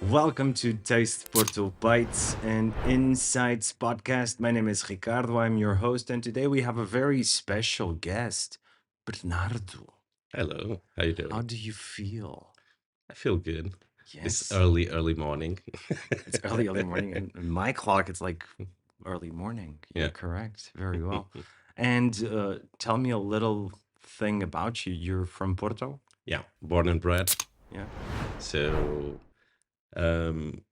Welcome to Taste Porto Bites and Insights Podcast. My name is Ricardo. I'm your host, and today we have a very special guest, Bernardo. Hello, how you How doing? do you feel? I feel good. It's Yes, early morning. it's early morning, and in my clock, it's like early morning. You're Yeah. correct. Very well. And tell me a little thing about you. You're from Porto? Yeah, born and bred. Yeah. So, um,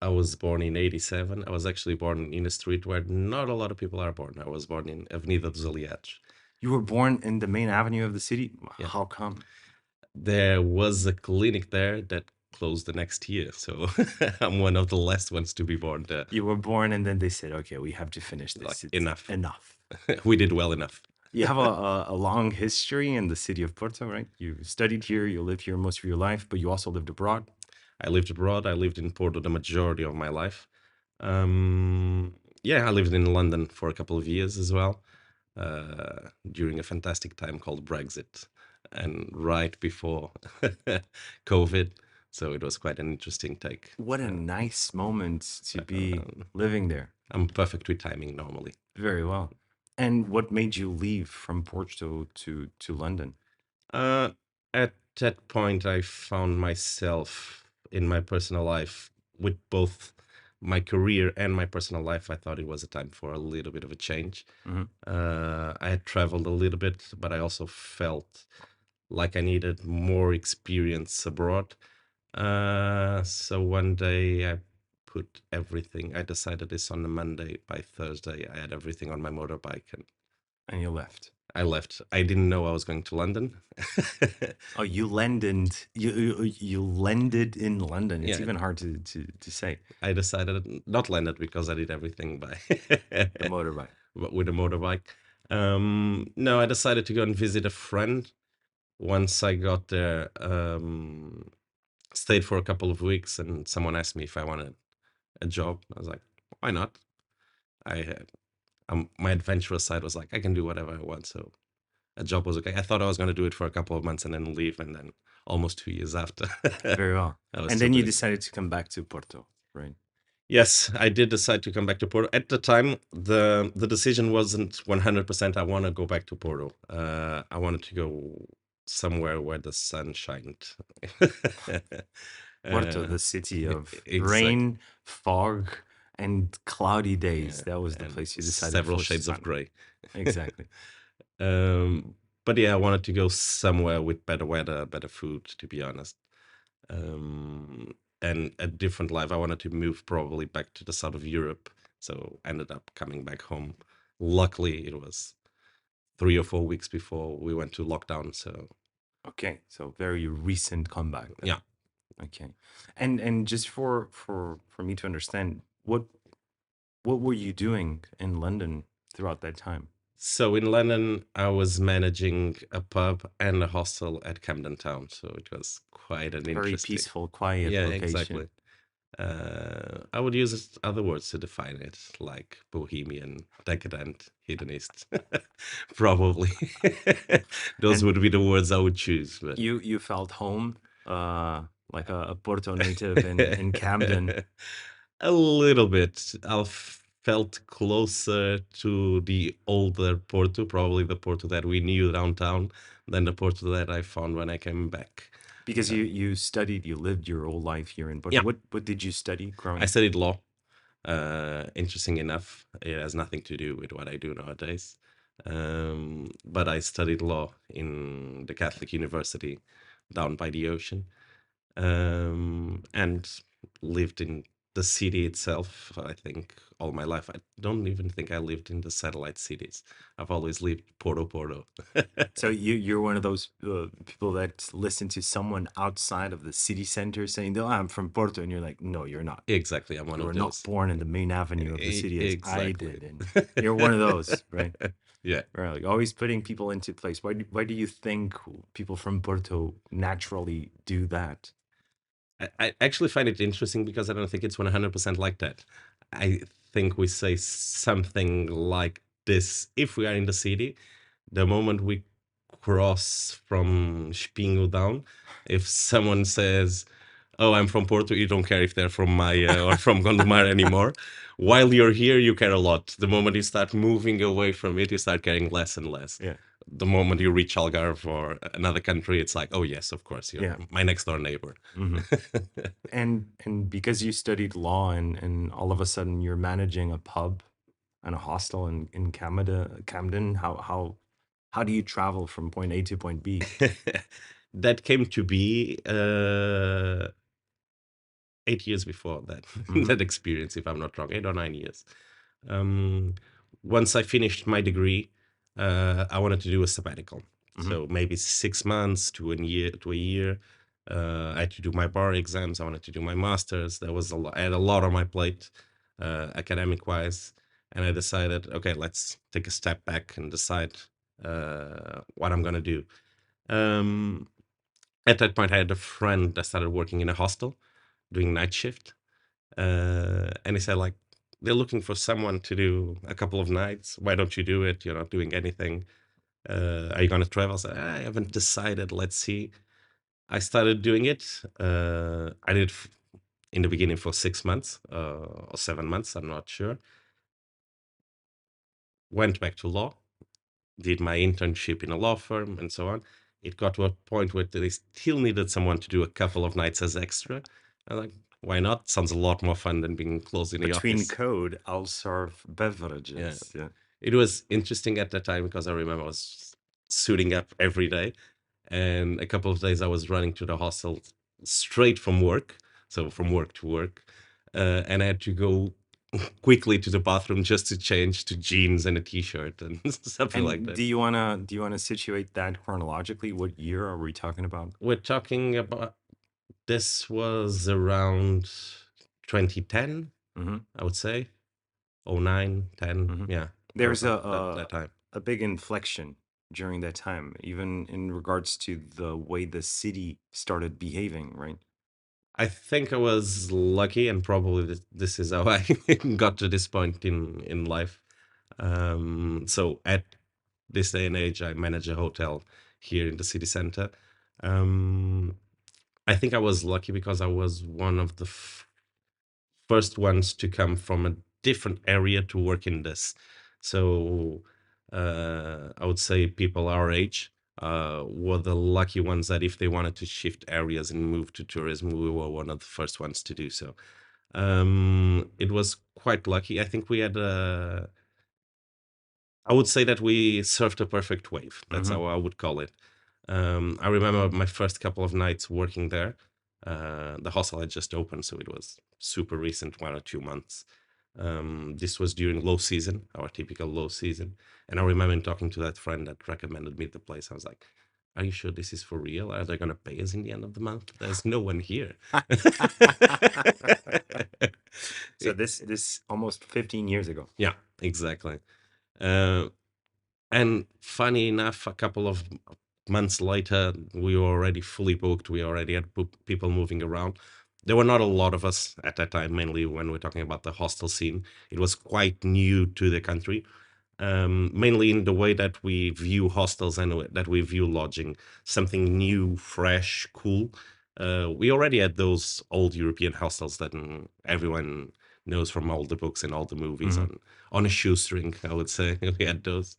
I was born in 87. I was actually born in a street where not a lot of people are born. I was born in Avenida dos Aliados. You were born in the main avenue of the city? Yeah. How come? There was a clinic there that closed the next year, so I'm one of the last ones to be born there. You were born, and then they said, okay, we have to finish this. Like, It's enough. Enough. We did well enough. You have a long history in the city of Porto, right? You studied here, you lived here most of your life, but you also lived abroad. I lived abroad. I lived in Porto the majority of my life. Yeah, I lived in London for a couple of years as well, during a fantastic time called Brexit, and right before COVID. So it was quite an interesting take. What a nice moment to be Um, living there. I'm perfect with timing normally. Very well. And what made you leave from Porto to London? At that point, I found myself in my personal life with both my career and my personal life. I thought it was a time for a little bit of a change. Mhm. I had traveled a little bit, but I also felt like I needed more experience abroad. So one day I decided this on a Monday. By Thursday, I had everything on my motorbike and And you left. I left. I didn't know I was going to London. Oh, you landed. You landed in London. It's Yeah. even hard to say. I decided not landed because I did everything by The motorbike. with a motorbike. No, I decided to go and visit a friend. Once I got there, stayed for a couple of weeks, and someone asked me if I wanted a job. I was like, why not? I had my adventurous side was like, I can do whatever I want. So a job was okay. I thought I was going to do it for a couple of months and then leave, and then almost 2 years after. Very well. I was And still then you doing it. decided to come back to Porto, right? Yes, I did decide to come back to Porto. At the time, the decision wasn't 100%. I want to go back to Porto. I wanted to go somewhere where the sun shined. Porto, Uh, the city of exactly. rain, fog, and cloudy days. Yeah, That was the and place you decided several for shades of sun. gray. Exactly. But yeah, I wanted to go somewhere with better weather, better food, to be honest. And a different life. I wanted to move probably back to the south of Europe. So ended up coming back home. Luckily, it was 3 or 4 weeks before we went to lockdown. So Okay, so very recent comeback then. yeah. Okay. And just for me to understand, what were you doing in London throughout that time? So in London, I was managing a pub and a hostel at Camden Town. So it was quite an Very interesting. peaceful, quiet Yeah, location. exactly. I would use other words to define it, like bohemian, decadent, hedonist. Probably. Those And would be the words I would choose. But you felt home, like a Porto native in Camden. a little bit. I felt closer to the older Porto, probably the Porto that we knew downtown, than the Porto that I found when I came back. Because you studied, you lived your whole life here in Porto. Yeah. What did you study growing I up? studied law. Interesting enough, it has nothing to do with what I do nowadays. But I studied law in the Catholic University down by the ocean, and lived in the city itself, I think all my life, I don't even think I lived in the satellite cities. I've always lived Porto. So you're one of those people that listen to someone outside of the city center saying, "Oh, I'm from Porto," and you're like, "No, you're not. Exactly, I'm one You of were not those. born in the main avenue of the city as I Exactly. did," and you're one of those, right? Yeah. Right, like always putting people into place. Why do you think people from Porto naturally do that? I actually find it interesting because I don't think it's 100% like that. I think we say something like this if we are in the city. The moment we cross from Espinho down, if someone says, "Oh, I'm from Porto," you don't care if they're from Maia or from Gondomar anymore. While you're here, you care a lot. The moment you start moving away from it, you start caring less and less. Yeah, The moment you reach Algarve or another country, it's like, oh yes, of course, you're yeah. my next door neighbor. Hmm. And because you studied law and all of a sudden you're managing a pub and a hostel in Camden, how do you travel from point A to point B? That came to be 8 years before that Hmm. that experience, if I'm not wrong, 8 or 9 years. Um, Once I finished my degree, I wanted to do a sabbatical. Hmm. So maybe 6 months to a year. I had to do my bar exams. I wanted to do my masters. There was a lot. I had a lot on my plate, academic wise, and I decided, okay, let's take a step back and decide what I'm gonna do. Um, at that point, I had a friend that started working in a hostel, doing night shift, and he said like, they're looking for someone to do a couple of nights. Why don't you do it? You're not doing anything. Are you gonna travel? I said, I haven't decided. Let's see. I started doing it. I did in the beginning for 6 months or 7 months. I'm not sure. Went back to law, did my internship in a law firm, and so on. It got to a point where they still needed someone to do a couple of nights as extra. I'm like, why not? Sounds a lot more fun than being closed in the Between office. code, I'll serve Yeah. beverages. Yeah. It was interesting at that time because I remember I was suiting up every day. And a couple of days I was running to the hostel straight from work. So from work to work. And I had to go quickly to the bathroom just to change to jeans and a t-shirt and something like And that. do you wanna situate that chronologically? What year are we talking about? We're talking about this was around 2010, Hmm. I would say. 09, 10, Hmm. yeah, There's a, that a time. a big inflection during that time, even in regards to the way the city started behaving, right? I think I was lucky, and probably this is how I got to this point in life. So at this day and age, I manage a hotel here in the city center. Um, I think I was lucky because I was one of the first ones to come from a different area to work in this. So I would say people our age were the lucky ones that if they wanted to shift areas and move to tourism, we were one of the first ones to do so. It was quite lucky. I think we had I would say that we surfed a perfect wave. That's Hmm. how I would call it. I remember my first couple of nights working there. The hostel had just opened, so it was super recent, 1 or 2 months. This was during low season, our typical low season. And I remember talking to that friend that recommended me the place. I was like, are you sure this is for real? Are they going to pay us in the end of the month? There's no one here. So this almost 15 years ago. Yeah, exactly. Uh, And funny enough, a couple of months later, we were already fully booked. We already had people moving around. There were not a lot of us at that time, mainly when we're talking about the hostel scene. It was quite new to the country, mainly in the way that we view hostels and that we view lodging, something new, fresh, cool. We already had those old European hostels that everyone knows from all the books and all the movies Hmm. on a shoestring, I would say. We had those.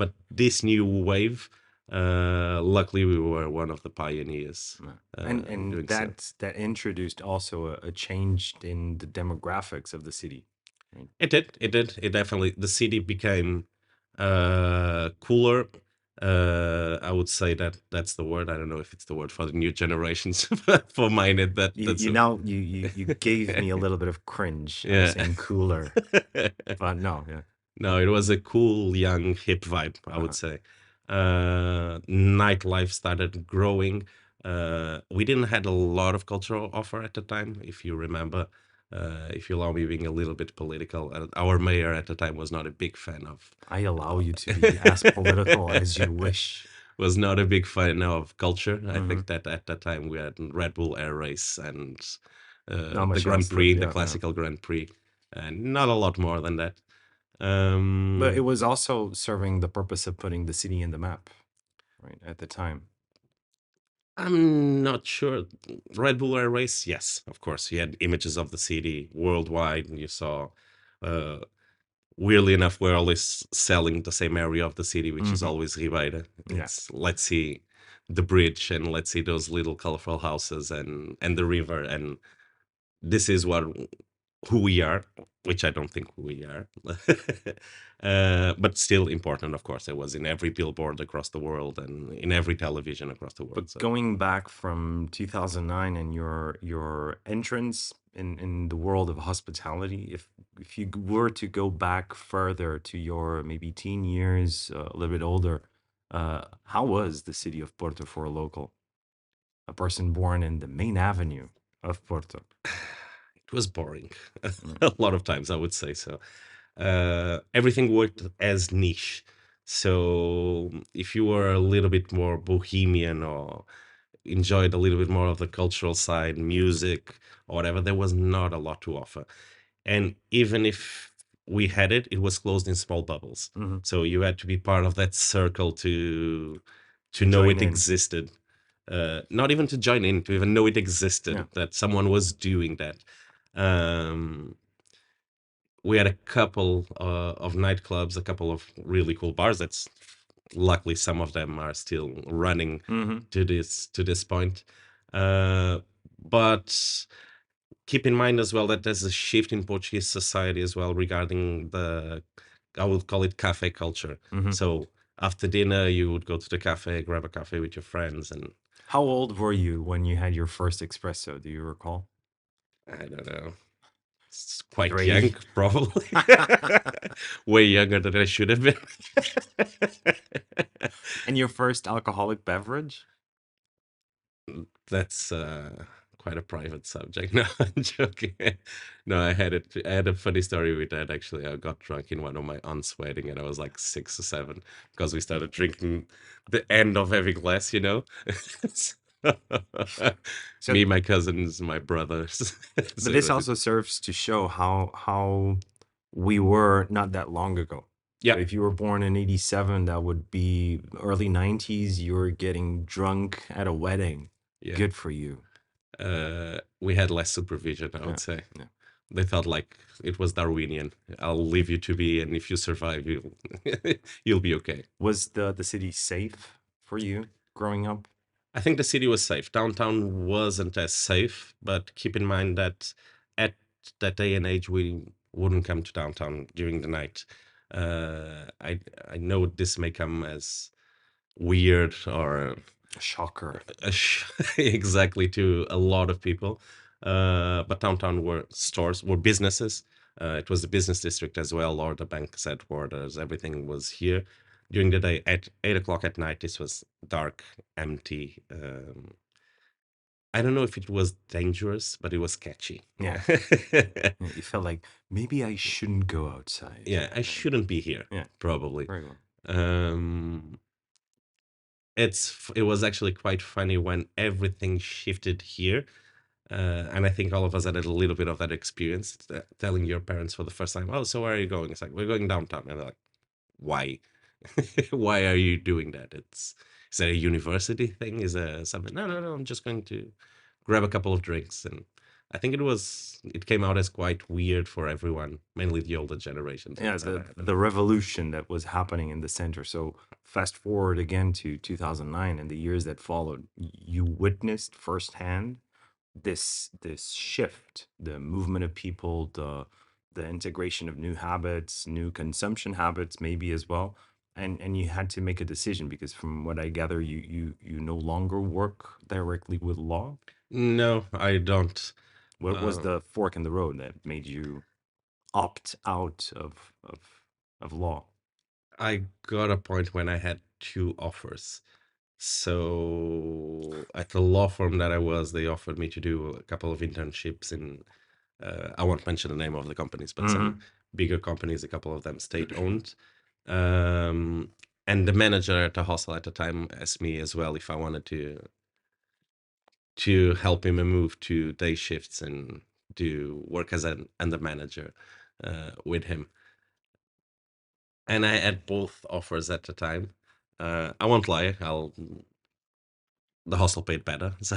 But this new wave, luckily, we were one of the pioneers in And doing so. that introduced also a change in the demographics of the city, right? It did. It did. It definitely. The city became cooler. I would say that that's the word. I don't know if it's the word for the new generations, but for mine, that's You a, now you gave me a little bit of cringe. I was yeah. saying cooler, but no, yeah. No, it was a cool, young, hip vibe, I would Uh-huh. say. Nightlife started growing. We didn't had a lot of cultural offer at the time, if you remember. If you allow me being a little bit political, our mayor at the time was not a big fan of. I allow you to be as political as you wish. Was not a big fan of culture. I Hmm. think that at that time we had Red Bull Air Race and Not the much Grand else. Prix, the Yeah, yeah. classical Grand Prix, and not a lot more than that. But it Um, was also serving the purpose of putting the city in the map, right, at the time. I'm not sure. Red Bull Air Race, yes, of course. You had images of the city worldwide, and you saw, uh, weirdly enough, we're always selling the same area of the city, which is Hmm. always Ribeira. Yeah. It's let's see the bridge and let's see those little colorful houses and the river, and this is what who we are, which I don't think we are. But still important, of course. It was in every billboard across the world and in every television across the world. But So going back from 2009 and your entrance in the world of hospitality, if you were to go back further to your maybe teen years, a little bit older, how was the city of Porto for a local, a person born in the main avenue of Porto? it was boring Mm. a lot of times, I would say so. Everything worked as niche. So if you were a little bit more bohemian or enjoyed a little bit more of the cultural side, music or whatever, there was not a lot to offer. And even if we had it, it was closed in small bubbles. Hmm. So you had to be part of that circle to To know join it in. existed. Not even to join in, to even know it existed, Yeah. that someone was doing that. Um, we had a couple of nightclubs, a couple of really cool bars. That's luckily some of them are still running Hmm. to this point. Uh, but keep in mind as well that there's a shift in Portuguese society as well regarding the, I would call it cafe culture. Hmm. So after dinner, you would go to the cafe, grab a cafe with your friends, and How old were you when you had your first espresso? Do you recall? I don't know, it's quite young, Three. probably. Way younger than I should have been. And your first alcoholic beverage? That's quite a private subject. No, I'm joking. No, I had it. I had a funny story with that actually. I got drunk in one of my aunt's wedding, and I was like 6 or 7 because we started drinking the end of every glass. So, So, me, my cousins, my brothers. but So it this was, also serves to show how we were not that long ago. So yeah, if you were born in 87, that would be early 90s. You were getting drunk at a wedding. yeah. Good for you. We had less supervision, I Yeah. would say. Yeah. They thought like it was Darwinian. I'll leave you to be, and if you survive, you'll you'll be okay. Was the city safe for you growing up? I think the city was safe. Downtown wasn't as safe, but keep in mind that at that day and age, we wouldn't come to downtown during the night. I know this may come as weird or Shocker. exactly to a lot of people, but downtown were stores, were businesses. It was the business district as well, or the bank's headquarters. Everything was here during the day. At 8 o'clock at night, this was dark, empty. I don't know if it was dangerous, but it was catchy. Yeah. Yeah, you felt like maybe I shouldn't go outside. Yeah, I Right. shouldn't be here, Yeah. probably. Very well. Um, it was actually quite funny when everything shifted here. And I think all of us had a little bit of that experience, telling your parents for the first time, "Oh, so where are you going?" It's like, "We're going downtown." And they're like, "Why? Why are you doing that? Is that a university thing? Is there something?" No, no, no. I'm just going to grab a couple of drinks. And I think it came out as quite weird for everyone, mainly the older generations at Yeah, the time. the I don't the know. revolution that was happening in the center. So fast forward again to 2009 and the years that followed, you witnessed firsthand this shift, the movement of people, the integration of new habits, new consumption habits, maybe as well. and you had to make a decision because from what I gather, you no longer work directly with law. No, I don't. What was Uh, the fork in the road that made you opt out of law? I got a point when I had two offers. So at the law firm that I was, they offered me to do a couple of internships in, I won't mention the name of the companies, but some Mm-hmm. bigger companies, a couple of them state owned. Um, and the manager at the hostel at the time asked me as well if I wanted to help him move to day shifts and do work as an under manager with him. And I had both offers at the time. I won't lie, the hostel paid better. So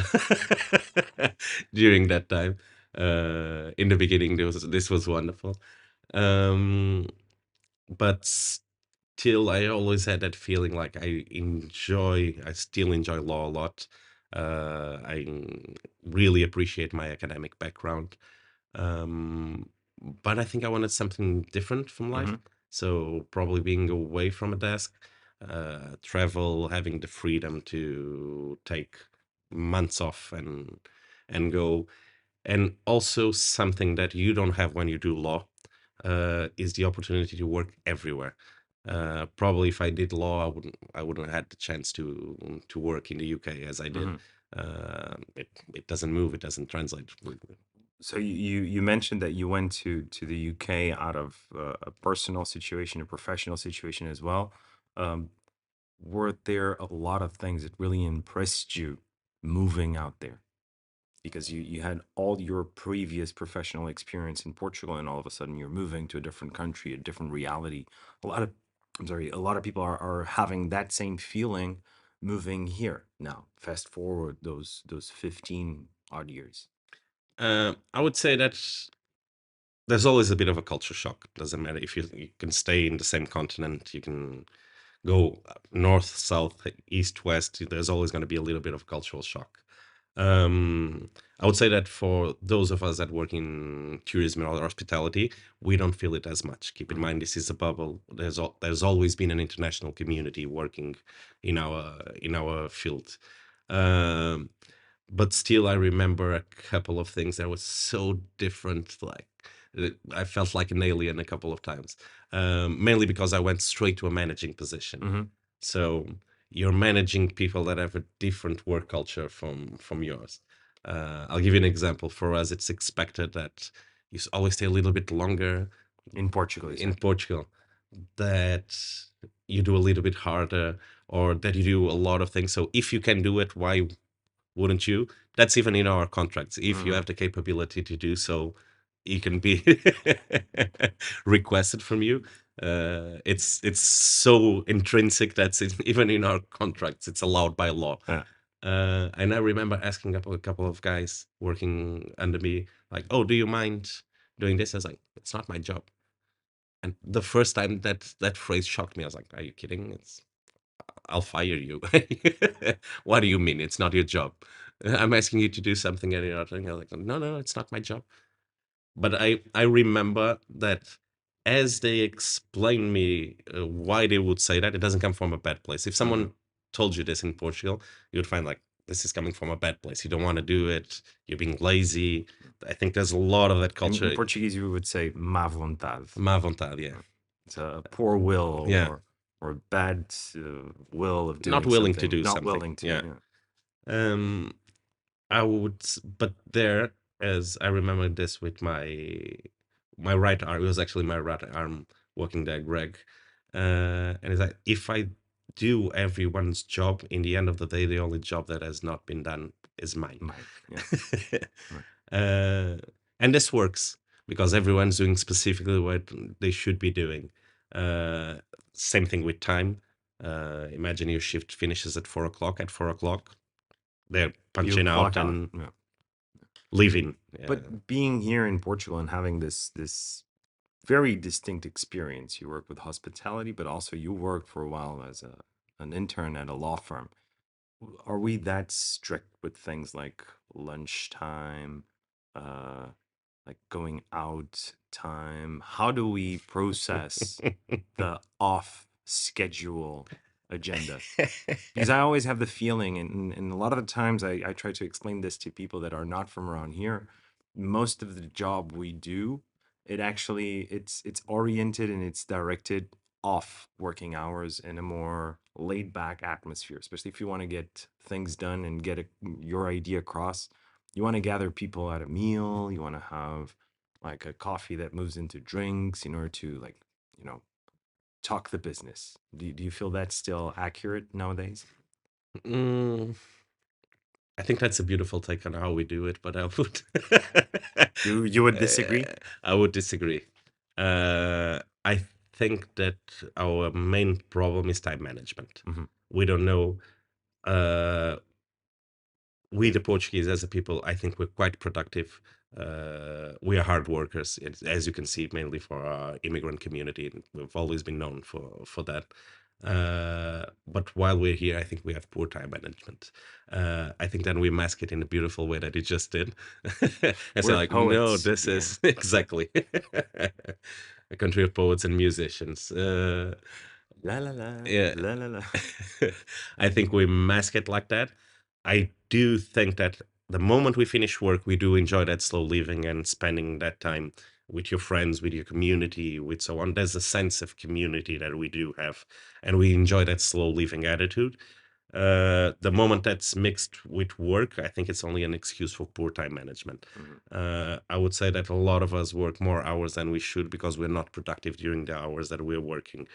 during that time, in the beginning, this was wonderful. Um, but still, I always had that feeling like I still enjoy law a lot. I really appreciate my academic background. Um, but I think I wanted something different from life. Mm-hmm. So probably being away from a desk, travel, having the freedom to take months off and go, and also something that you don't have when you do law is the opportunity to work everywhere. Probably if I did law, I wouldn't have had the chance to work in the UK as I did. Mm-hmm. It doesn't move. It doesn't translate. So you mentioned that you went to the UK out of a personal situation, a professional situation as well. Um, were there a lot of things that really impressed you moving out there? Because you had all your previous professional experience in Portugal, and all of a sudden you're moving to a different country, a different reality. A lot of, I'm sorry, a lot of people are having that same feeling moving here now. Fast forward those 15 odd years. I would say that there's always a bit of a culture shock. Doesn't matter if you can stay in the same continent, you can go north, south, east, west. There's always going to be a little bit of cultural shock. I would say that for those of us that work in tourism or hospitality, we don't feel it as much. Keep in Mhm. mind, this is a bubble. There's always been an international community working in our field. Um, but still, I remember a couple of things that was so different. Like I felt like an alien a couple of times, mainly because I went straight to a managing position. Mhm. So you're managing people that have a different work culture from yours. I'll give you an example. For us, it's expected that you always stay a little bit longer In Portugal, you in said. Portugal, that you do a little bit harder, or that you do a lot of things. So if you can do it, why wouldn't you? That's even in our contracts. If you Mhm. have the capability to do so, it can be requested from you. It's so intrinsic that even in our contracts, it's allowed by law. Yeah. And I remember asking a couple of guys working under me, like, "Oh, do you mind doing this?" I was like, "It's not my job." And the first time that phrase shocked me, I was like, "Are you kidding? I'll fire you." What do you mean? It's not your job. I'm asking you to do something and you're not doing it. I'm like, no, no, it's not my job. But I remember that as they explained me why they would say that, it doesn't come from a bad place. If Mhm. someone told you this in Portugal, you would find like, this is coming from a bad place. You don't want to do it. You're being lazy. I think there's a lot of that In culture. Portuguese, you would say má vontade. Má vontade, yeah. It's a poor will Yeah. or bad will of Not doing willing to something, do not something. willing to. Yeah. Yeah. Um, but there, as I remember this with my right arm, it was actually my right arm working there, Greg. And it's like, if I do everyone's job, in the end of the day, the only job that has not been done is mine. Mine. Yeah. Right. uh, and this works because everyone's doing specifically what they should be doing. Uh, Same thing with time. Imagine your shift finishes at 4 o'clock. At 4 o'clock, they're You punching out clock out. and Yeah. leaving. But being here in Portugal and having this very distinct experience, you work with hospitality, but also you worked for a while as an intern at a law firm. Are we that strict with things like lunchtime, uh, like going out time? How do we process the off schedule agenda? Because I always have the feeling, and a lot of the times I try to explain this to people that are not from around here. Most of the job we do, it's oriented and it's directed off working hours in a more laid back atmosphere, especially if you want to get things done and get your idea across. You want to gather people at a meal, you want to have like a coffee that moves into drinks in order to like, you know, talk the business. Do you feel that's still accurate nowadays? Mm, I think that's a beautiful take on how we do it, but I would You would disagree? I would disagree. I think that our main problem is time management. Hmm. We don't know. Uh, we, the Portuguese, as a people, I think we're quite productive. We are hard workers, as you can see, mainly for our immigrant community. And we've always been known for that. But while we're here, I think we have poor time management. I think then we mask it in a beautiful way that you just did, and say We're like, no, poets. this Yeah. is exactly a country of poets and musicians. La la la Yeah, la la la. I think we mask it like that. I do think that the moment we finish work, we do enjoy that slow living and spending that time with your friends, with your community, with so on. There's a sense of community that we do have, and we enjoy that slow living attitude. The moment that's mixed with work, I think it's only an excuse for poor time management. Mhm. I would say that a lot of us work more hours than we should because we're not productive during the hours that we're working.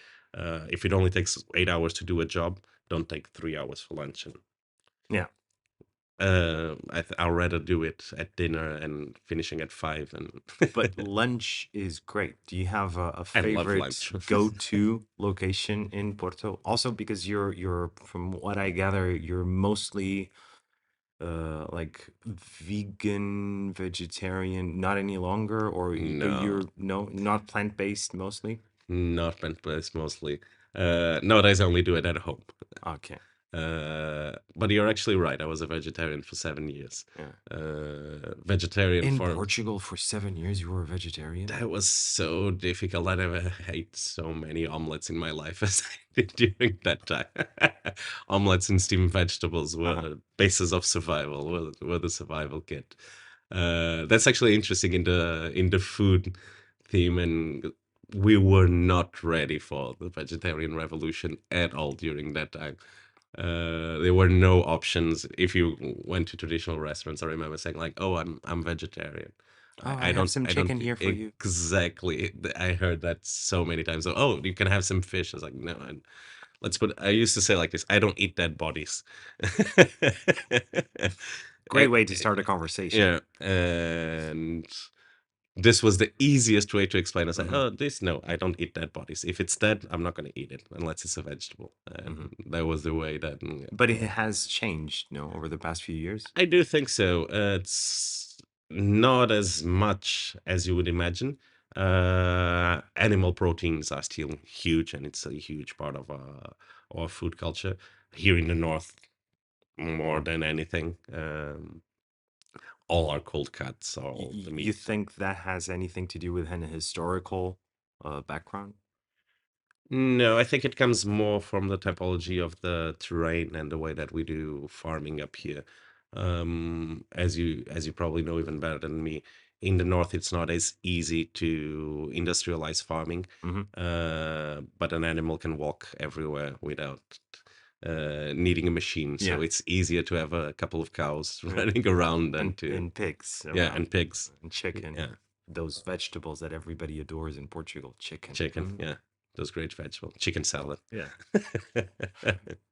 If it only takes 8 hours to do a job, don't take 3 hours for lunch. And Yeah, I'll rather do it at dinner and finishing at 5. And but lunch is great. Do you have a I love favorite lunch. go-to location in Porto? Also, because you're from what I gather, you're mostly like vegan, vegetarian, not any longer, or but No, you're no, not plant-based mostly? not plant-based mostly. Nowadays, I only do it at home. Okay. But you're actually right. I was a vegetarian for 7 years. Yeah. Vegetarian In for Portugal for 7 years, you were a vegetarian? that was so difficult. I never ate so many omelets in my life as I did during that time. Omelets and steamed vegetables Uh-huh. were basis of survival. Were the survival kit. That's actually interesting in the food theme, and we were not ready for the vegetarian revolution at all during that time. There were no options. If you went to traditional restaurants, I remember saying like, "Oh, I'm vegetarian." Oh, I I have don't some I don't chicken here for you. exactly. I heard that so many times. So, oh, you can have some fish. I was like, no. Let's put. I used to say like this. I don't eat dead bodies. Great And- way to start a conversation. yeah, and this was the easiest way to explain. I was like, Hmm. oh, this no, I don't eat dead bodies. If it's dead, I'm not going to eat it unless it's a vegetable. Hmm. And that was the way that. But it has changed, no, over the past few years. I do think so. It's not as much as you would imagine. Animal proteins are still huge, and it's a huge part of our food culture here in the north, more than anything. All our cold cuts, all the You meat. think that has anything to do with an historical background? No, I think it comes more from the typology of the terrain and the way that we do farming up here. As you probably know even better than me, in the north it's not as easy to industrialize farming, Hmm. but an animal can walk everywhere without needing a machine. So Yeah. it's easier to have a couple of cows Yeah. running around than to And pigs yeah, around and pigs, and chicken. yeah, Those vegetables that everybody adores in Portugal, chicken. chicken, yeah, those great vegetables, chicken salad. Yeah.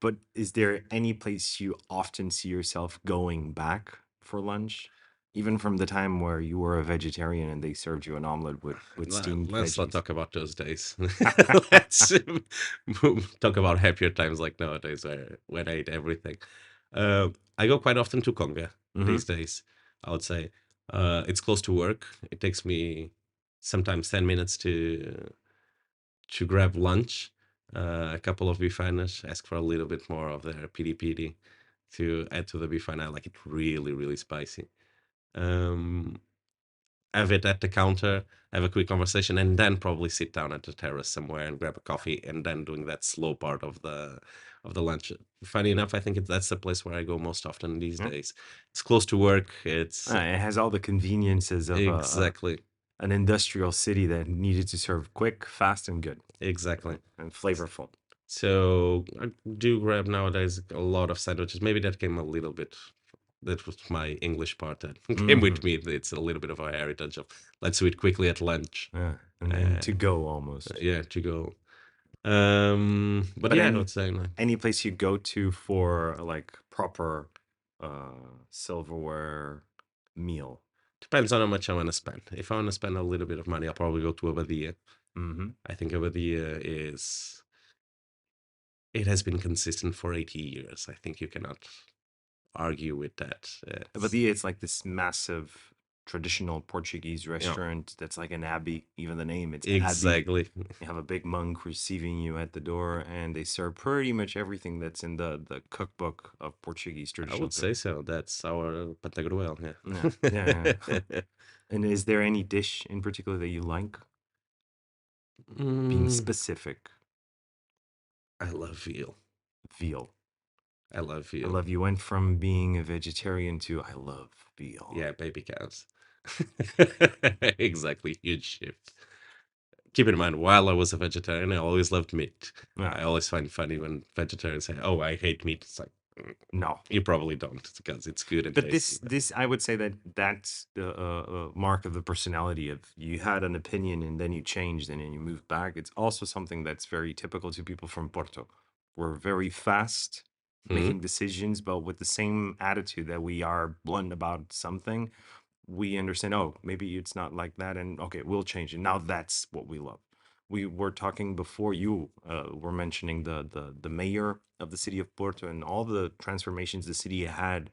But is there any place you often see yourself going back for lunch? Even from the time where you were a vegetarian and they served you an omelet with steamed Let's not veggies. talk about those days. Let's talk about happier times like nowadays where when I eat everything. I go quite often to Conga Hmm. these days. I would say it's close to work. It takes me sometimes 10 minutes to grab lunch. A couple of bifanas, ask for a little bit more of their piri piri to add to the bifana. I like it really, really spicy. Um, have it at the counter, have a quick conversation, and then probably sit down at the terrace somewhere and grab a coffee, and then doing that slow part of the lunch. Funny enough, I think that's the place where I go most often these Yeah. days. It's close to work. It's It has all the conveniences of exactly, an industrial city that needed to serve quick, fast, and good, exactly. and flavorful. So I do grab nowadays a lot of sandwiches. Maybe that came a little bit. That was my English part that came with me. It's a little bit of a heritage of let's do it quickly at lunch. Yeah, and to go almost. Yeah, to go. But yeah, I would say like, any place you go to for like proper silverware meal. depends on how much I want to spend. If I want to spend a little bit of money, I'll probably go to Abadia. Mm-hmm. I think Abadia it has been consistent for 80 years. I think you cannot argue with that. But it's like this massive traditional Portuguese restaurant that's like an abbey. Even the name, it's abbey. Exactly. You have a big monk receiving you at the door, and they serve pretty much everything that's in the cookbook of Portuguese I traditional would say so. That's our Pantagruel, yeah. Yeah. And is there any dish in particular that you like? Being specific. I love veal. Veal. I love veal. I love you went from being a vegetarian to I love veal. Yeah, baby cows. Exactly. Huge shift. Keep in mind, while I was a vegetarian, I always loved meat. Yeah. I always find funny when vegetarians say, "Oh, I hate meat." It's like, no, you probably don't, because it's good and but tasty. this I would say that's the mark of the personality of you had an opinion and then you changed and then you moved back. It's also something that's very typical to people from Porto. We're very fast making decisions, but with the same attitude that we are blunt about something, we understand, oh, maybe it's not like that, and okay, we'll change it. Now that's what we love. We were talking before you were mentioning the mayor of the city of Porto and all the transformations the city had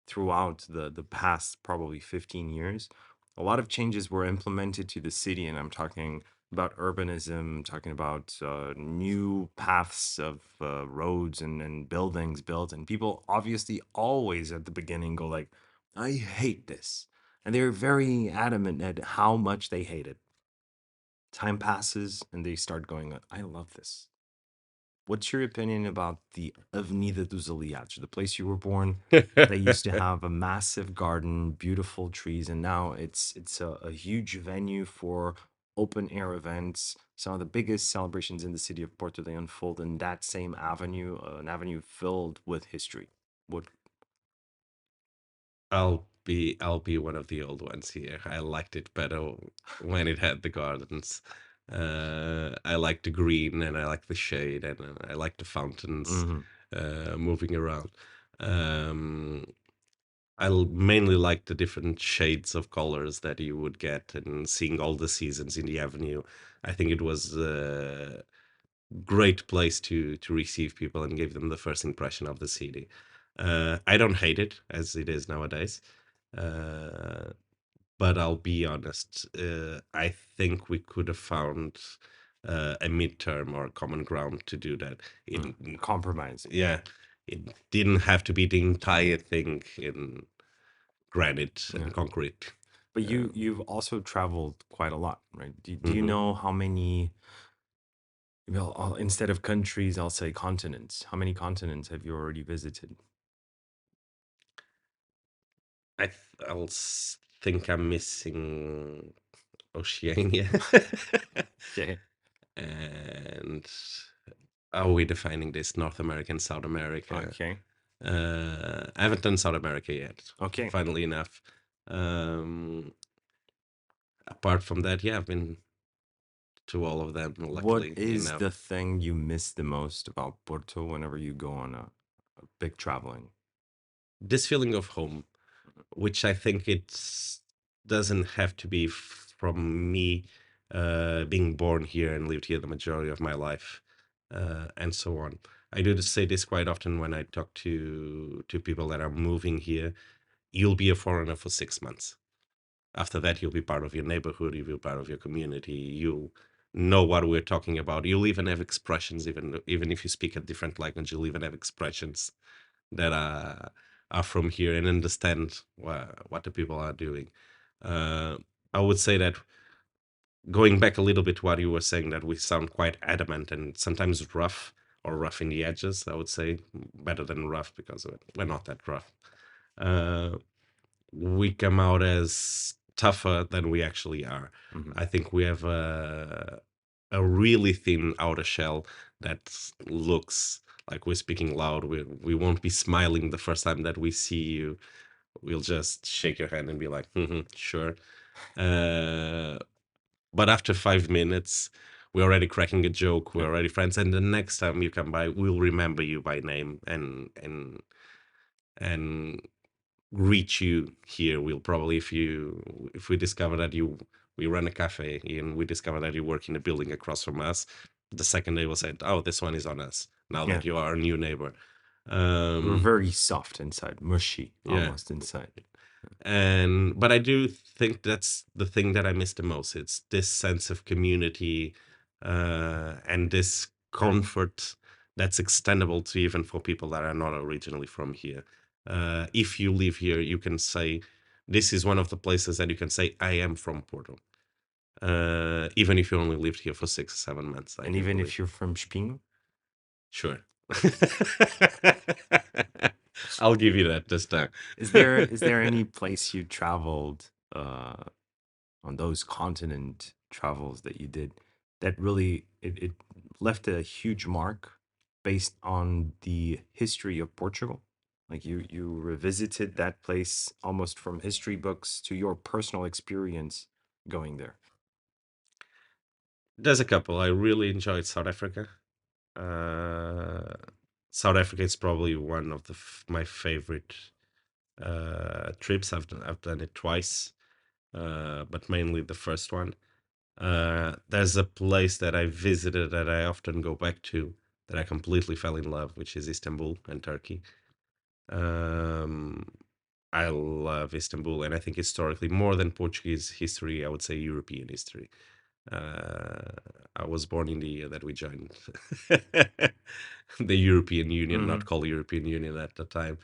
throughout the past probably 15 years. A lot of changes were implemented to the city, and I'm talking about urbanism, talking about new paths of roads and buildings built, and people obviously always at the beginning go like, I hate this, and they're very adamant at how much they hate it. Time passes and they start going, I love this. What's your opinion about the Avenida dos Aliados, the place you were born? They used to have a massive garden, beautiful trees, and now it's a huge venue for open air events. Some of the biggest celebrations in the city of Porto, they unfold in that same avenue, an avenue filled with history. What? I'll be one of the old ones here. I liked it better when it had the gardens. I like the green, and I like the shade, and I like the fountains moving around. Um, mainly like the different shades of colors that you would get, and seeing all the seasons in the avenue. I think it was a great place to receive people and give them the first impression of the city. I don't hate it as it is nowadays. Uh, but I'll be honest, I think we could have found a midterm or a common ground to do that. Compromise. Yeah, it didn't have to be the entire thing in granite and concrete. But you've also traveled quite a lot, right? Do you know how many? Well, instead of countries, I'll say continents. How many continents have you already visited? Think I'm missing Oceania. Okay. And how are we defining this? North America and South America. Okay. I haven't done South America yet. Okay. Funnily enough. Apart from that, yeah, I've been to all of them, What luckily is enough. the thing you miss the most about Porto whenever you go on a big traveling? This feeling of home, which I think it doesn't have to be from me being born here and lived here the majority of my life, and so on. I do say this quite often when I talk to people that are moving here. You'll be a foreigner for 6 months. After that, you'll be part of your neighborhood. You'll be part of your community. You'll know what we're talking about. You'll even have expressions, even if you speak a different language. You'll even have expressions that are from here and understand what the people are doing. I would say that going back a little bit to what you were saying, that we sound quite adamant and sometimes rough or rough in the edges. I would say better than rough because we're not that rough. Uh, we come out as tougher than we actually are. Mhm. I think we have a really thin outer shell that looks like we're speaking loud. We won't be smiling the first time that we see you. We'll just shake your hand and be like, sure. Uh, but after 5 minutes, we're already cracking a joke. We're Yeah. already friends. And the next time you come by, we'll remember you by name and reach you here. We'll probably, if we discover that we run a cafe and we discover that you work in a building across from us, the second day we'll say, oh, this one is on us. Now Yeah. that you are our new neighbor. We're very soft inside, mushy Yeah. almost inside. But I do think that's the thing that I miss the most. It's this sense of community and this comfort that's extendable to even for people that are not originally from here. If you live here, you can say this is one of the places that you can say I am from Porto. Even if you only lived here for 6 or 7 months, I And do even believe. if you're from Spingo, Sure. I'll give you that this time. is there any place you traveled on those continent travels that you did that really it left a huge mark based on the history of Portugal? Like you revisited that place almost from history books to your personal experience going there. There's a couple. I really enjoyed South Africa. Uh, South Africa is probably one of my favorite trips. I've done it twice, but mainly the first one. There's a place that I visited that I often go back to that I completely fell in love, which is Istanbul and Turkey. Um, I love Istanbul, and I think historically, more than Portuguese history, I would say European history. Uh, I was born in the year that we joined the European Union, Mm-hmm. not called European Union at the time.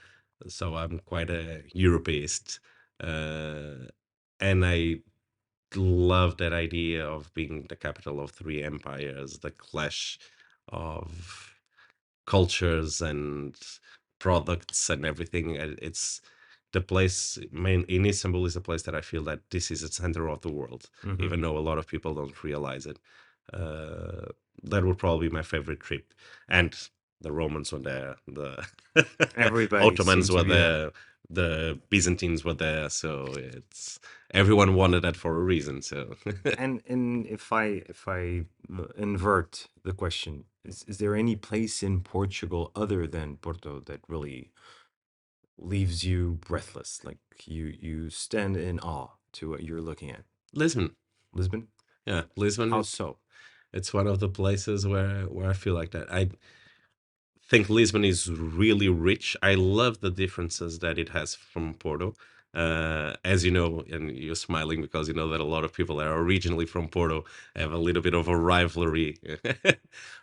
So I'm quite a Europeist. Uh, and I love that idea of being the capital of three empires, the clash of cultures and products and everything. It's the place in Istanbul is a place that I feel that this is the center of the world, Mm-hmm. even though a lot of people don't realize it. Uh, that would probably be my favorite trip. And the Romans were there, the Everybody Ottomans seemed to were be there. there, the Byzantines were there. So it's everyone wanted that for a reason. So And if I invert the question, is there any place in Portugal other than Porto that really leaves you breathless? Like you stand in awe to what you're looking at. Lisbon, Lisbon? yeah, Lisbon. How so? It's one of the places where I feel like that. I think Lisbon is really rich. I love the differences that it has from Porto. As you know, and you're smiling because you know that a lot of people that are originally from Porto have a little bit of a rivalry.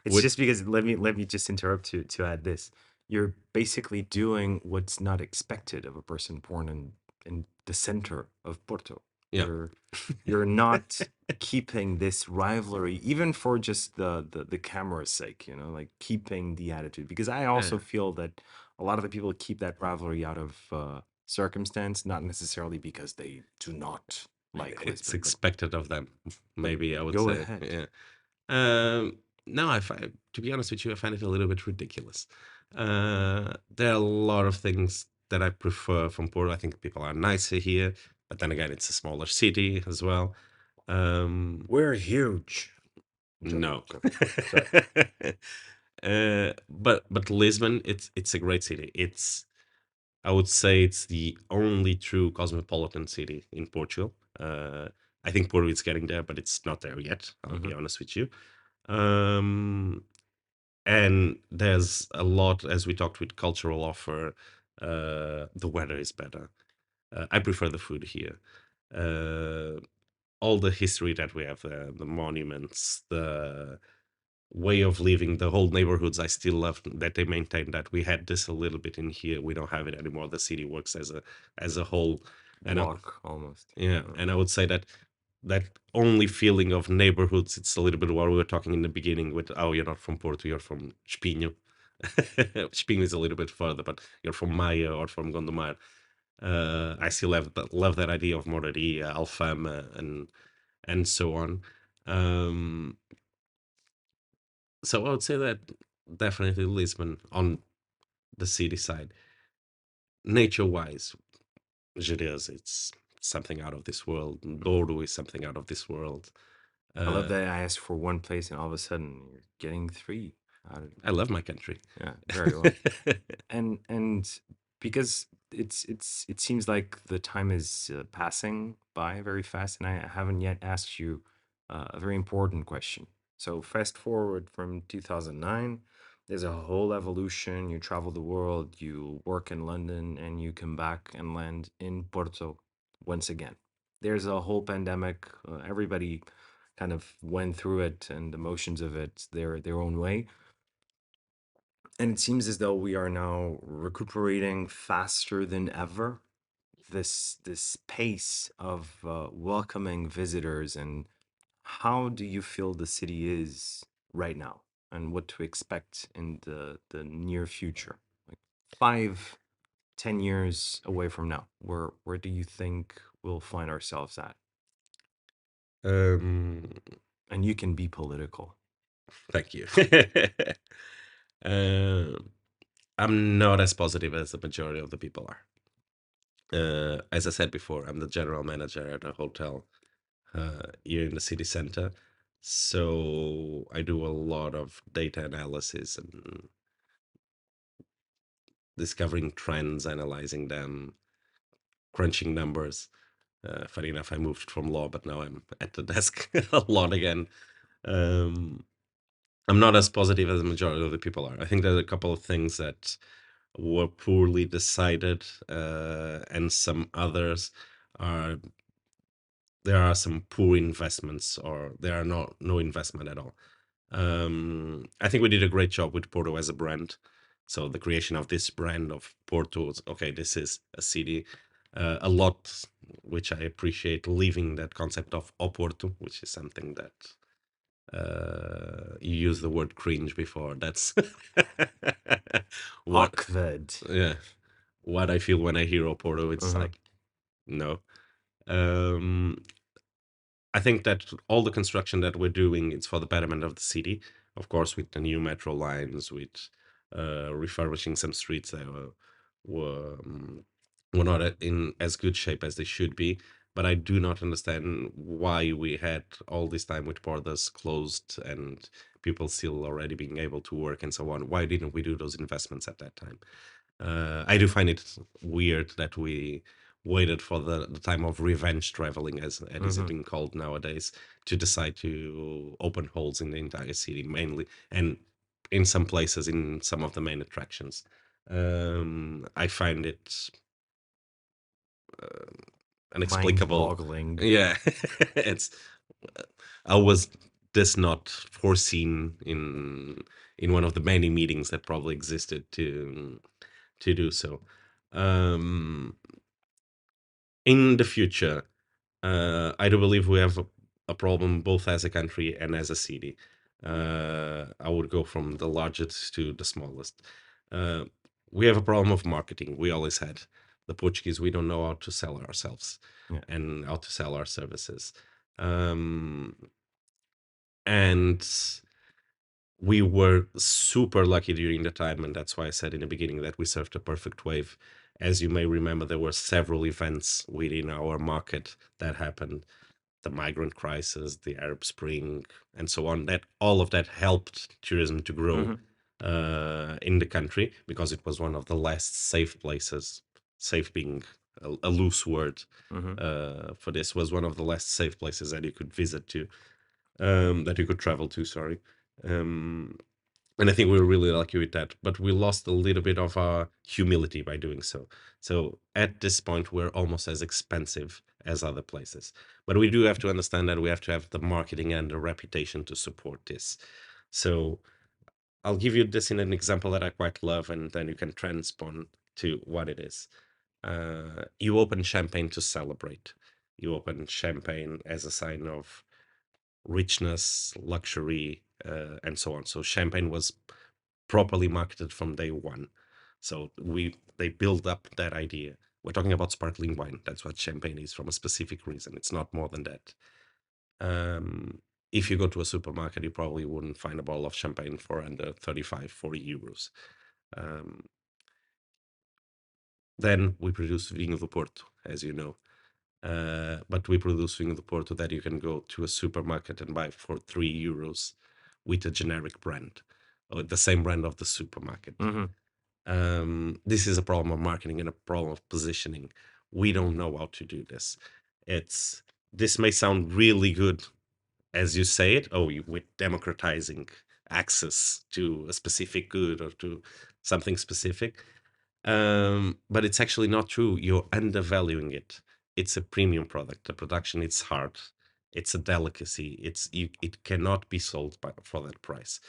It's with just because let me just interrupt to add this. You're basically doing what's not expected of a person born in the center of Porto. yeah, You're not keeping this rivalry even for just the camera's sake, like keeping the attitude, because I yeah. also feel that a lot of the people keep that rivalry out of circumstance, not necessarily because they do not like It's Lisbon, but expected of them. Maybe I would go say, ahead. yeah. No, to be honest with you, I find it a little bit ridiculous. There are a lot of things that I prefer from Porto. I think people are nicer here, but then again, it's a smaller city as well. Um, We're huge. I'm joking, no. joking. Sorry. But Lisbon, it's a great city. I would say it's the only true cosmopolitan city in Portugal. I think Porto is getting there, but it's not there yet. I'll be Hmm. honest with you. Um, and there's a lot, as we talked with cultural offer. The weather is better. I prefer the food here. Uh, all the history that we have there, the monuments, the way of living, the whole neighborhoods. I still love that they maintain that. We had this a little bit in here. We don't have it anymore. The city works as a whole, and Block almost. yeah, Uh, and I would say that. that only feeling of neighborhoods. It's a little bit what we were talking in the beginning with, oh, you're not from Porto, you're from Espinho. Espinho is a little bit further, but you're from Maia or from Gondomar. I still love that idea of Moraria, Alfama, and so on. Um, so I would say that definitely Lisbon on the city side. Nature-wise, Jerez, it's something out of this world. Douro is something out of this world. I love Uh, that I asked for one place and all of a sudden you're getting three. I love my country. Yeah, very well. And because it seems like the time is passing by very fast, and I haven't yet asked you a very important question. So fast forward from 2009, there's a whole evolution. You travel the world, you work in London, and you come back and land in Porto once again. There's a whole pandemic. Everybody kind of went through it, and the motions of it their own way. And it seems as though we are now recuperating faster than ever. This pace of welcoming visitors, and how do you feel the city is right now, and what to expect in the near future, like 5, 10 years away from now? Where do you think we'll find ourselves at? um, And you can be political. Thank you. uh, I'm not as positive as the majority of the people are. As I said before, I'm the general manager at a hotel here in the city center. So I do a lot of data analysis and discovering trends, analyzing them, crunching numbers. Funny enough, I moved from law, but now I'm at the desk a lot again. Um, I'm not as positive as the majority of the people are. I think there's a couple of things that were poorly decided, and some others are there are some poor investments, or there are no investment at all. I think we did a great job with Porto as a brand. So the creation of this brand of Porto, okay, this is a city, a lot, which I appreciate, leaving that concept of Oporto, which is something that you used the word cringe before. That's what, Awkward. yeah, what I feel when I hear Oporto. It's Uh-huh. like, no. Um, I think that all the construction that we're doing, it's for the betterment of the city. Of course, with the new metro lines, with refurbishing some streets that were not in as good shape as they should be. But I do not understand why we had all this time with borders closed and people still already being able to work and so on. Why didn't we do those investments at that time? I do find it weird that we waited for the time of revenge traveling, as it is Mm-hmm. being called nowadays, to decide to open holes in the entire city, mainly, and in some places in some of the main attractions. I find it inexplicable. Mind-boggling. Yeah, it's I was this not foreseen in one of the many meetings that probably existed to do so. Um, in the future, I do believe we have a problem both as a country and as a city. I would go from the largest to the smallest. Uh, we have a problem of marketing. We always had. The Portuguese, we don't know how to sell ourselves Yeah. and how to sell our services. Um, and we were super lucky during the time, and that's why I said in the beginning that we surfed a perfect wave. As you may remember, there were several events within our market that happened: the migrant crisis, the Arab Spring, and so on. That all of that helped tourism to grow Mm-hmm. in the country, because it was one of the last safe places. Safe being a loose word Mm-hmm. for this, was one of the last safe places that you could visit to, that you could travel to. Sorry. Um, and I think we were really lucky with that, but we lost a little bit of our humility by doing so. So at this point, we're almost as expensive as other places. But we do have to understand that we have to have the marketing and the reputation to support this. So I'll give you this in an example that I quite love, and then you can transpond to what it is. You open champagne to celebrate. You open champagne as a sign of richness, luxury, and so on. So champagne was properly marketed from day one. So they build up that idea. We're talking about sparkling wine. That's what champagne is from a specific reason. It's not more than that. If you go to a supermarket, you probably wouldn't find a bottle of champagne for under 35, 40 euros. Um, then we produce vinho do Porto, as you know. But we produce vinho do Porto that you can go to a supermarket and buy for 3 euros with a generic brand, or the same brand of the supermarket. This is a problem of marketing and a problem of positioning. We don't know how to do this. This may sound really good as you say it. Oh, with democratizing access to a specific good or to something specific. But it's actually not true. You're undervaluing it. It's a premium product. The production, it's hard. It's a delicacy. It cannot be sold for that price.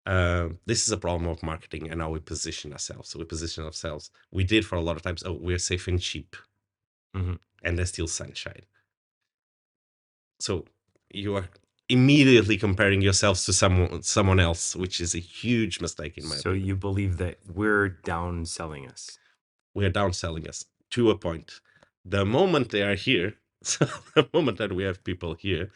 This is a problem of marketing and how we position ourselves. So we position ourselves. We did for a lot of times. Oh, we're safe and cheap, and there's still sunshine. So you are immediately comparing yourselves to someone else, which is a huge mistake in my So opinion. you believe that we're downselling us? We're downselling us to a point. The moment they are here, so the moment that we have people here,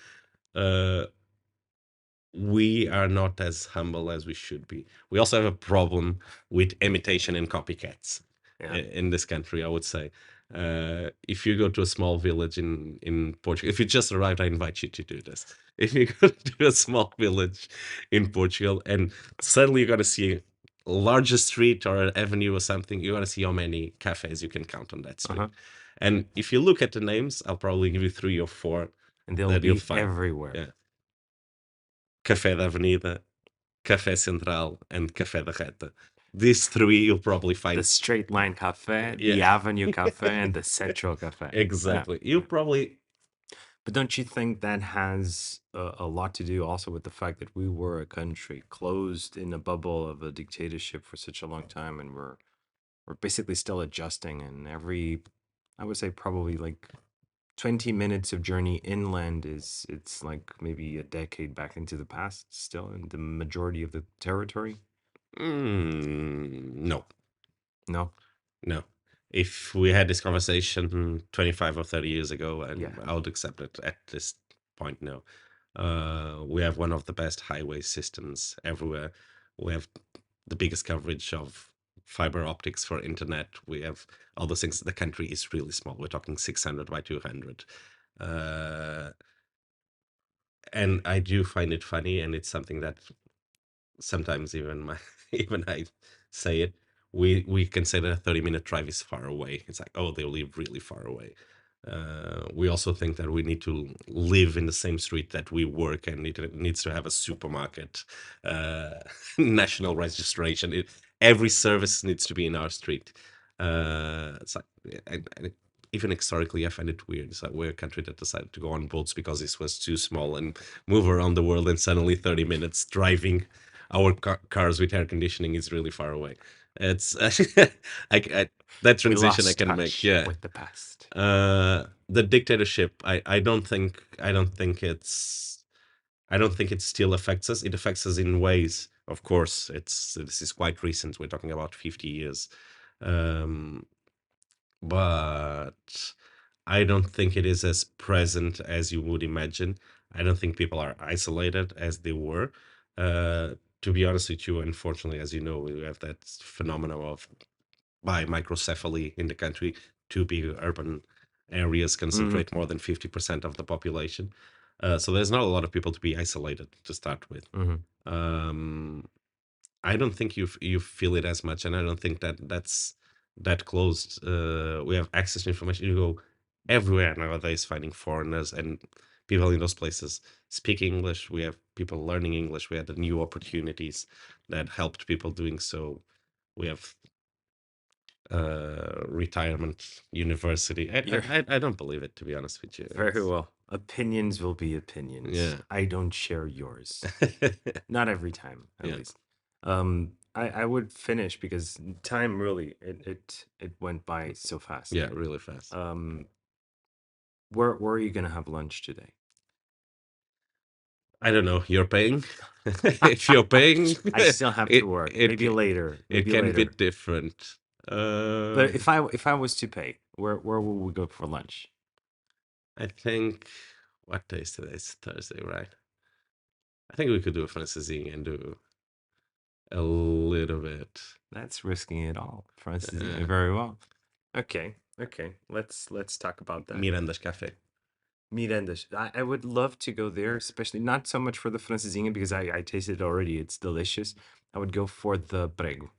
we are not as humble as we should be. We also have a problem with imitation and copycats in this country, I would say. If you go to a small village in Portugal, if you just arrived, I invite you to do this. If you go to a small village in Portugal and suddenly you're going to see a larger street or an avenue or something, you're going to see how many cafes you can count on that street. And if you look at the names, I'll probably give you 3 or 4 And they'll that you'll be find everywhere. Yeah. Café da Avenida, Café Central, and Café da Reta. These 3 you'll probably find. The straight line cafe, the avenue cafe, and the central cafe. Exactly. You'll probably. But don't you think that has a lot to do also with the fact that we were a country closed in a bubble of a dictatorship for such a long time, and we're basically still adjusting, and I would say probably like 20 minutes of journey inland it's like maybe a decade back into the past still in the majority of the territory. No. No. If we had this conversation 25 or 30 years ago, I would accept it. At this point, no. We have one of the best highway systems everywhere. We have the biggest coverage of fiber optics for internet. We have all those things. The country is really small. We're talking 600 by 200. And I do find it funny, and it's something that sometimes even I say it. We consider a 30-minute drive is far away. It's like, oh, they live really far away. We also think that we need to live in the same street that we work, and it needs to have a supermarket, national registration. Every service needs to be in our street. It's like, even historically, I find it weird. It's like we're a country that decided to go on boats because this was too small and move around the world, and suddenly 30 minutes driving our cars with air conditioning is really far away. It's that transition I can make. Yeah, with the past. The dictatorship. I don't think it still affects us. It affects us in ways. Of course, this is quite recent. We're talking about 50 years. But I don't think it is as present as you would imagine. I don't think people are isolated as they were. To be honest with you, unfortunately, as you know, we have that phenomenon of by microcephaly in the country. 2 big urban areas concentrate more than 50% of the population. So there's not a lot of people to be isolated to start with. I don't think you feel it as much, and I don't think that's that closed. We have access to information. You go everywhere nowadays finding foreigners and people in those places speak English. We have people learning English. We had the new opportunities that helped people doing so. We have retirement university. I don't believe it, to be honest with you. Very well. Opinions will be opinions. Yeah. I don't share yours. Not every time, at least. I would finish because time really it went by so fast. Yeah, really fast. Where are you gonna have lunch today? I don't know. You're paying. If you're paying, I still have to it work. it Maybe ca- later. it Maybe can be later. different. But if I was to pay, where will we go for lunch? I think what day is today? It's Thursday, right? I think we could do a francesinha and do a little bit. That's risking it all. Francis, Uh, very well. Okay, okay. Let's talk about that. Miranda's Cafe. Mirandas. I would love to go there, especially not so much for the francesinha because I tasted it already. It's delicious. I would go for the prego.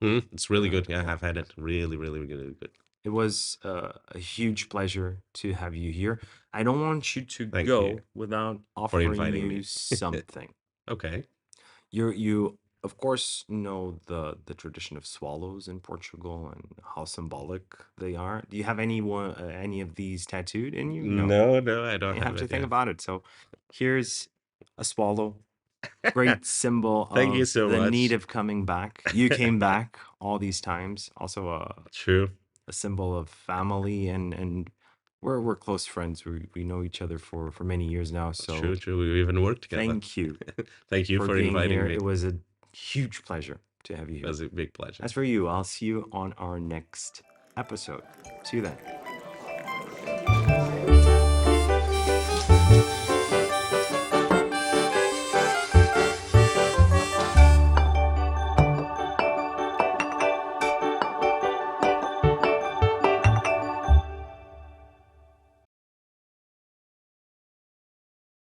It's really good. Yeah, Yeah. I've had it. Really, really, really good. It was a huge pleasure to have you here. I don't want you to Thank you go without for offering inviting you me. something. Okay. You of course know the tradition of swallows in Portugal and how symbolic they are. Do you have any of these tattooed in you? No. No, no, I don't You have have to it think yet. about it. So here's a swallow, great symbol Thank you of so the need much. of coming back. You came back all these times. Also True. a symbol of family and we're close friends. We know each other for many years now. So True, true. We even worked together. thank you Thank you for for being inviting here. me. It was a huge pleasure to have you It here. was a big pleasure. As for you, I'll see you on our next episode. See you then.